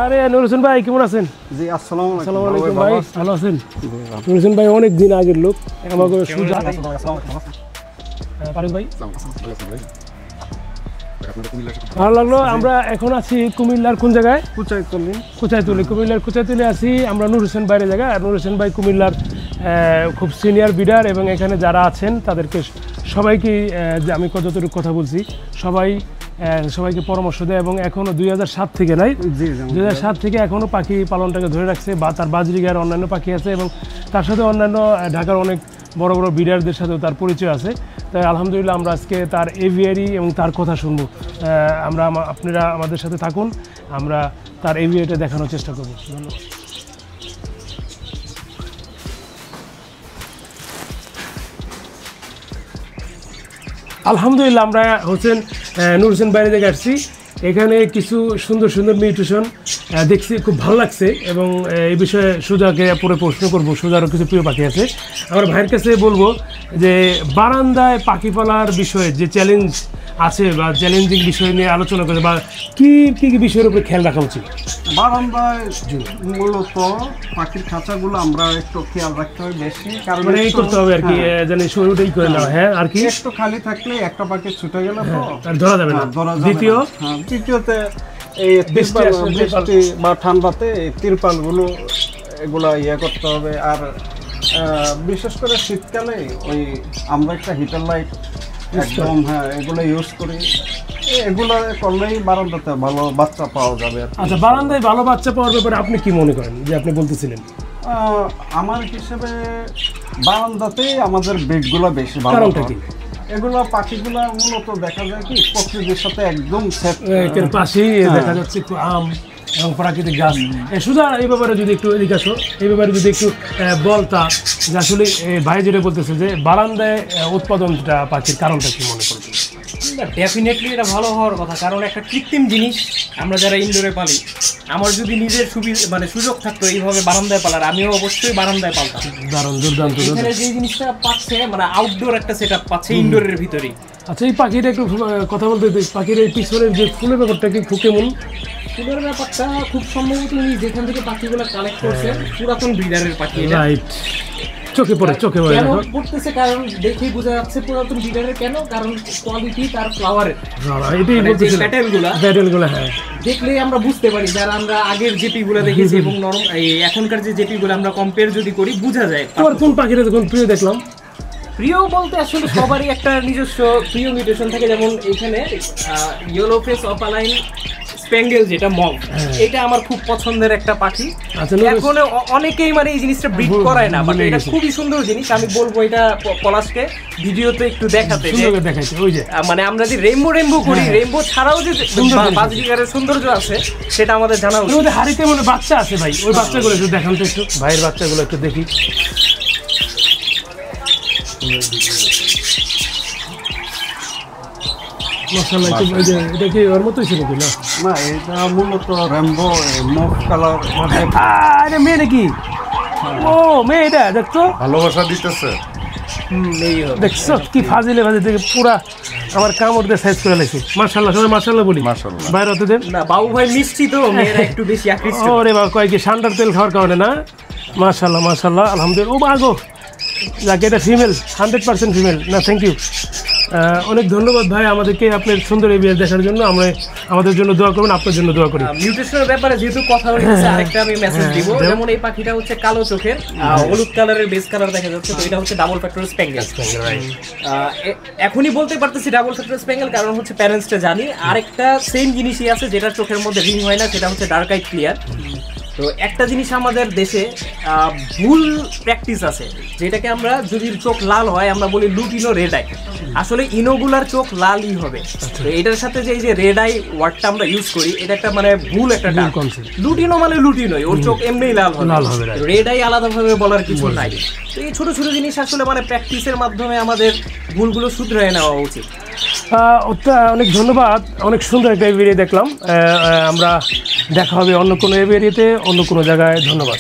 আরে নুর হোসেন ভাই কেমন আছেন? জি আসসালামু আলাইকুম ভাই, ভালো আছেন? নুর হোসেন ভাই অনেক দিন আগের লোক, আমাকে সুজা পারেন ভাই। ভালো লাগলো। আমরা এখন আছি কুমিল্লার কোন জায়গায়? কুচাইতলি। কুমিল্লার কুচাইতলি আছি আমরা নুর হোসেন ভাইয়ের জায়গায়। আর নুর হোসেন ভাই কুমিল্লার খুব সিনিয়র বিডার এবং এখানে যারা আছেন তাদেরকে সবাইকে আমি যতটুকু কথা বলছি সবাইকে পরামর্শ দেয় এবং এখনও 2007 থেকে নাই 2007 থেকে এখনও পাখি পালনটাকে ধরে রাখছে বা তার বাজরিগার অন্যান্য পাখি আছে এবং তার সাথে অন্যান্য ঢাকার অনেক বড় বড় বিডারদের সাথেও তার পরিচয় আছে। তাই আলহামদুলিল্লাহ আমরা আজকে তার এভিয়ারি এবং তার কথা শুনবো। আপনারা আমাদের সাথে থাকুন, আমরা তার এভিয়ারিটা দেখানোর চেষ্টা করবো। ধন্যবাদ। আলহামদুলিল্লাহ আমরা নুর হোসেন বাইরে থেকে আসছি। এখানে কিছু সুন্দর সুন্দর মিউটেশন দেখছি, খুব ভালো লাগছে এবং এই বিষয়ে সুজাকে পরে প্রশ্ন করবো। সুজারও কিছু প্রিয় পাখি আছে, আমার ভাইয়ের কাছে বলবো যে বারান্দায় পাখি পালার বিষয়ে যে চ্যালেঞ্জ আছে বা চ্যালেঞ্জিং বিষয় নিয়ে আলোচনা করে বা কি কি বিষয়ের উপরে খেয়াল রাখা উচিত। বারান্দায় মূলত পাখির খাঁচাগুলো আমরা একটু খেয়াল রাখতে হবে বেশি, কারণ এই করতে হবে আর কি, জানি শরীরটাই করে নেওয়া। হ্যাঁ, আর কি একটু খালি থাকলে একটা পাখি ছুটে গেলে তো আর ধরা যাবে না। দ্বিতীয়তে এই বৃষ্টি বা ঠান্ডাতে তিরপালগুলো এগুলা করতে হবে। আর বিশেষ করে শীতকালে ওই আমরা একটা হিটার লাইট একদম এগুলো ইউজ করি, এগুলো করলেই বারান্দাতে ভালো বাচ্চা পাওয়া যাবে। আচ্ছা, বারান্দায় ভালো বাচ্চা পাওয়ার ব্যাপারে আপনি কি মনে করেন যে আপনি বলতেছিলেন? আমার হিসেবে বারান্দাতেই আমাদের বেডগুলো বেশি ভালো। কারণটা কি? এগুলো পাখিগুলো মূলত দেখা যায় কি প্রকৃতির সাথে একদম সেট, এর পাশেই দেখা যাচ্ছে একটু আম এবং প্রাকৃতিক গাছ। সুজা এই ব্যাপারে যদি একটু এদিকে আসো, এই ব্যাপারে যদি একটু বলতা যে আসলে ভাই যেটা বলতেছে যে বারান্দায় উৎপাদনটা পাখির কারণটা কি মনে করছেন? ডেফিনেটলি এটা ভালো হওয়ার কথা, কারণ একটা কৃত্রিম জিনিস আমরা যারা ইনডোরে পালি, আমার যদি নিজের সুযোগ থাকতো এইভাবে বারান্দায় পালার, আমিও অবশ্যই বারান্দায় পালতাম। দারুণ, দুর্দান্ত। এখানে যে জিনিসটা পাচ্ছে আউটডোর একটা সেটআপ পাচ্ছে ইনডোরের ভিতরেই। আচ্ছা, এই পাখিটা একটু কথা বলতে, পাখির এই পিছনের যে ফুলের ব্যাপারটা কি খুব কেমন? ফুলের ব্যাপারটা খুব সম্ভবত উনি যেখান থেকে পাখিগুলো কালেক্ট করছে পুরাতন ব্রিডারের পাখি। রাইট, চোখে পড়ে কেন পড়তেছে? কারণ দেখেই বোঝা যাচ্ছে পুরাতন ব্রিডারের। কেন? কারণ কোয়ালিটি তার ফ্লাওয়ারের, এটাই বলতেছে প্যাটেলগুলো। হ্যাঁ, দেখলেই আমরা বুঝতে পারি যারা আমরা আগের জেপি গুলো দেখেছি এবং এখনকার যে জেপি গুলো আমরা কম্পেয়ার যদি করি বোঝা যায়। তোমার কোন পাখিটা যখন প্রিয় দেখলাম? প্রিয় বলতে আসলে সবারই একটা নিজস্ব প্রিয় মিউটেশন থাকে, যেমন এখানে ইয়েলো ফেস অপালাইন স্প্যাঙ্গেল যেটা মগ, এটা আমার খুব পছন্দের একটা পাখি। এখন অনেকেই এই জিনিসটা ব্রিড করায় না, বাট এটা খুবই সুন্দর জিনিস। আমি বলবো এটা পলাশকে ভিডিওতে একটু দেখাতে, ওই যে আমরা যে রেইনবো করি, রেইনবো ছাড়াও যে বাজরিগারের সৌন্দর্য আছে সেটা আমাদের জানা উচিত। হাড়িতে বাচ্চা আছে ভাই, ওই বাচ্চাগুলো একটু দেখান তো, একটু ভাইয়ের বাচ্চাগুলো একটু দেখি। এটা কি ওর মতোই ছিল কি? না, এটা মূলত রেইনবো মুভ কালার। আরে মেয়ে নাকি? ও মেয়ে, এটা দেখতো ভালোবাসা দিতেছে। দেখছো কি ফাজিলে থেকে পুরা আমার কামড় দিয়ে সাইজ করে লাগছে। মাশাআল্লাহ, সবাই মাশাআল্লাহ বলি। মাশাআল্লাহ। বাইরে হতে দেন না, বাবু ভাই মিষ্টি তো মেয়েরা একটু বেশি আকৃষ্ট। ওরে বাবা, কয় কি সান্ডার তেল খাওয়ার কারণে না? মাশাআল্লাহ মাশাআল্লাহ, আলহামদুলিল্লাহ। ও বাগো, যাকে এটা ফিমেল, 100% ফিমেল না। থ্যাংক ইউ, অনেক ধন্যবাদ ভাই আমাদেরকে আপনার সুন্দর এভিয়ার দেখার জন্য। আমরা আমাদের জন্য দোয়া করবেন, আপনার জন্য দোয়া করি। মিউটেশনের ব্যাপারে যেহেতু কথা হচ্ছে, আরেকটা আমি মেসেজ দিব। যেমন এই পাখিটা হচ্ছে কালো চোখের, হলুদ কালারের বেস কালার দেখা যাচ্ছে, তো এটা হচ্ছে ডাবল ফ্যাক্টর স্প্যাঙ্গেল। এখনই বলতে পারতেছি ডাবল ফ্যাক্টর স্প্যাঙ্গেল, কারণ হচ্ছে প্যারেন্টসটা জানি। আরেকটা সেম জিনিসই আছে যেটা চোখের মধ্যে রিং হয় না, সেটা হচ্ছে ডার্ক আই ক্লিয়ার। তো একটা জিনিস আমাদের দেশে ভুল প্র্যাকটিস আছে, যেটাকে আমরা যদি চোখ লাল হয় আমরা বলি লুটিনো রেড আই। আসলে ইনোগুলার চোখ লালই হবে। তো এটার সাথে যে এই যে রেড আই ওয়ার্ডটা আমরা ইউজ করি, এটা একটা ভুল একটা কনসেপ্ট। লুটিনো লুটিনোই, ওর চোখ এমনিই লাল হবে, রেড আই আলাদাভাবে বলার কিছু নাই। তো এই ছোট ছোট জিনিস আসলে প্র্যাকটিসের মাধ্যমে আমাদের ভুলগুলো শুধরে নেওয়া উচিত। অনেক ধন্যবাদ, অনেক সুন্দর একটা এভিয়ারি দেখলাম। আমরা দেখা হবে অন্য কোনো এভিয়ারিতে, অন্য কোনো জায়গায়। ধন্যবাদ।